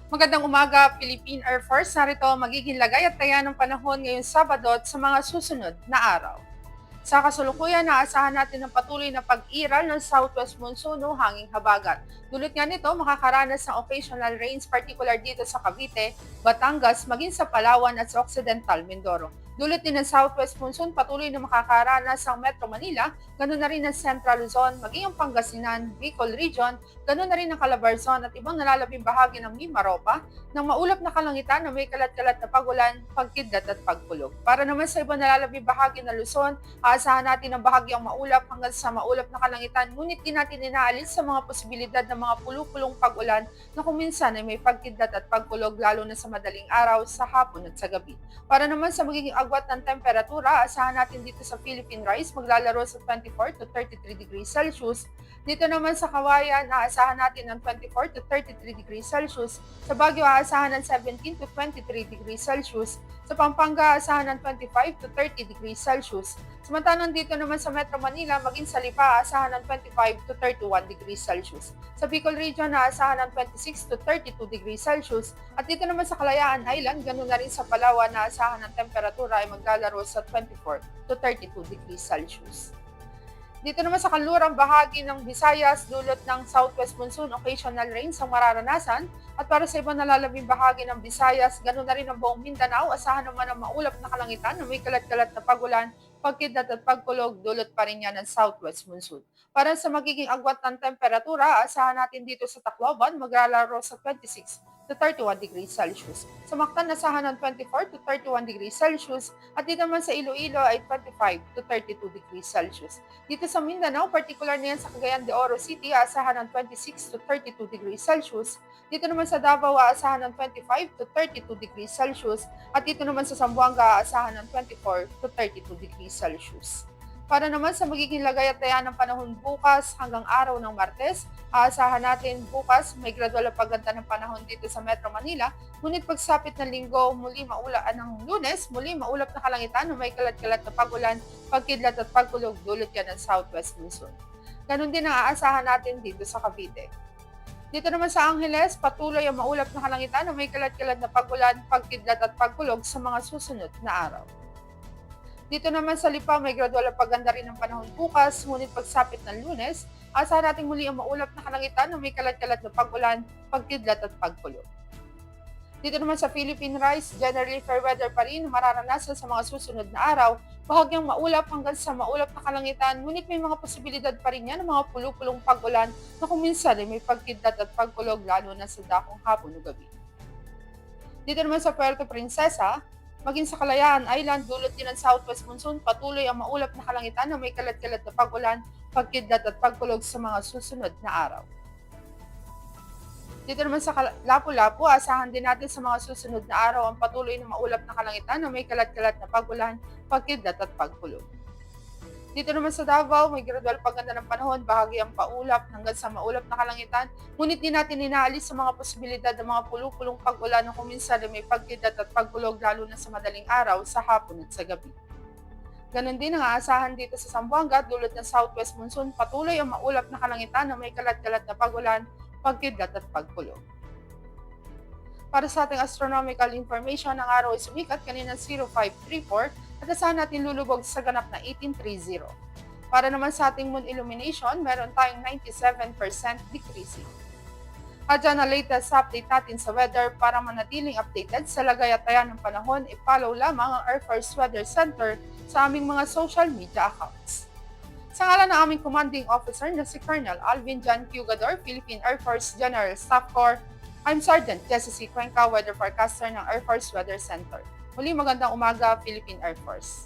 Magandang umaga, Philippine Air Force. Narito ang magiging lagay at taya ng panahon ngayong Sabado at sa mga susunod na araw. Sa kasalukuyan, naasahan natin ang patuloy na pag-iral ng southwest monsoon o hanging habagat. Dulot nga nito, makakaranas ng occasional rains, particular dito sa Cavite, Batangas, maging sa Palawan at sa Occidental Mindoro. Dulot din ng southwest monsoon, patuloy na makakaranas ang Metro Manila, ganoon na rin ang Central Luzon, maging ang Pangasinan, Bicol Region, ganoon na rin ang Calabarzon at ibang nalalabing bahagi ng Mimaropa, ng maulap na kalangitan na may kalat-kalat na pagulan, pagkidlat at pagkulog. Para naman sa ibang nalalabing bahagi ng Luzon, aasahan natin ang bahagyang maulap hanggang sa maulap na kalangitan, ngunit di natin inaalis sa mga posibilidad ng mga pulupulong pag-ulan na kung minsan ay may pagkidlat at pagkulog lalo na sa madaling araw, sa hapon at sa gabi. Para naman sa magiging agwat ng temperatura, aasahan natin dito sa Philippine Rise maglalaro sa 24 to 33 degrees Celsius. Dito naman sa Kawayan, aasahan natin ng 24 to 33 degrees Celsius. Sa Baguio, aasahan ng 17 to 23 degrees Celsius. Sa Pampanga, aasahan ng 25 to 30 degrees Celsius. Samantalang dito naman sa Metro Manila, maging sa Lipa, aasahan ng 25 to 31 degrees Celsius. Sa Bicol Region, aasahan ng 26 to 32 degrees Celsius. At dito naman sa Kalayaan Island, ganun na rin sa Palawan, aasahan ng temperatura ay maglalaro sa 24 to 32 degrees Celsius. Dito naman sa kanlurang bahagi ng Visayas, dulot ng southwest monsoon, occasional rains ang mararanasan. At para sa ibang nalalabing bahagi ng Visayas, ganoon na rin ang buong Mindanao, asahan naman ang maulap na kalangitan na may kalat-kalat na pagulan, pagkidlat at pagkulog, dulot pa rin yan ng southwest monsoon. Para sa magiging agwat ng temperatura, asahan natin dito sa Tacloban, maglalaro sa 26 to 31 degrees Celsius. Sa Mactan, asahan ng 24 to 31 degrees Celsius at dito naman sa Iloilo ay 25 to 32 degrees Celsius. Dito sa Mindanao, particular na yan sa Cagayan de Oro City, aasahan ng 26 to 32 degrees Celsius. Dito naman sa Davao, aasahan ng 25 to 32 degrees Celsius. At dito naman sa Zamboanga, aasahan ng 24 to 32 degrees Celsius. Para naman sa magiging lagay at taya ng panahon bukas hanggang araw ng Martes, aasahan natin bukas may gradual na pagganda ng panahon dito sa Metro Manila. Ngunit pagsapit ng linggo, muli maulaan ng Lunes, muli maulap na kalangitan na may kalat-kalat na pagulan, pagkidlat at pagkulog, dulot yan ng southwest monsoon. Ganon din ang aasahan natin dito sa Cavite. Dito naman sa Angeles, patuloy ang maulap na kalangitan na may kalat-kalat na pagulan, pagkidlat at pagkulog sa mga susunod na araw. Dito naman sa Lipa, may gradual na pagganda rin ng panahon bukas, ngunit pagsapit ng Lunes, asahan natin muli ang maulap na kalangitan na may kalat-kalat na pag-ulan, pagkidlat at pagkulog. Dito naman sa Philippine Rise, generally fair weather pa rin mararanasan sa mga susunod na araw, bahagyang maulap hanggang sa maulap na kalangitan, ngunit may mga posibilidad pa rin yan ng mga pulupulong pag-ulan na kung minsan ay may pagkidlat at pagkulog lalo na sa dakong hapon o gabi. Dito naman sa Puerto Princesa, maging sa Kalayaan Island, dulot din ng southwest monsoon, patuloy ang maulap na kalangitan na may kalat-kalat na pag-ulan, pagkidlat at pagkulog sa mga susunod na araw. Dito naman sa Lapu-Lapu, asahan din natin sa mga susunod na araw ang patuloy na maulap na kalangitan na may kalat-kalat na pag-ulan, pagkidlat at pagkulog. Dito naman sa Davao, may gradual pagganda ng panahon, bahagi ang paulap hanggang sa maulap na kalangitan. Ngunit di natin inaalis sa mga posibilidad ng mga pulupulong pag-ulan na kung minsan may pagkidlat at pagkulog lalo na sa madaling araw, sa hapon at sa gabi. Ganon din ang aasahan dito sa Zamboanga, dulot ng southwest monsoon, patuloy ang maulap na kalangitan na may kalat-kalat na pag-ulan, pagkidlat at pagkulog. Para sa ating astronomical information, ang araw ay sumikat kanina 0534 at asahan natin lulubog sa ganap na 1830. Para naman sa ating moon illumination, meron tayong 97% decreasing. At dyan ang latest update natin sa weather. Para manatiling updated sa lagay at taya ng panahon, i-follow lamang ang Air Force Weather Center sa aming mga social media accounts. Sa ngalan ng aming commanding officer na si Colonel Alvin John Cugador, Philippine Air Force General Staff Corps, I'm Sergeant Jessie C. Cuenca, Weather Forecaster ng Air Force Weather Center. Muli magandang umaga, Philippine Air Force.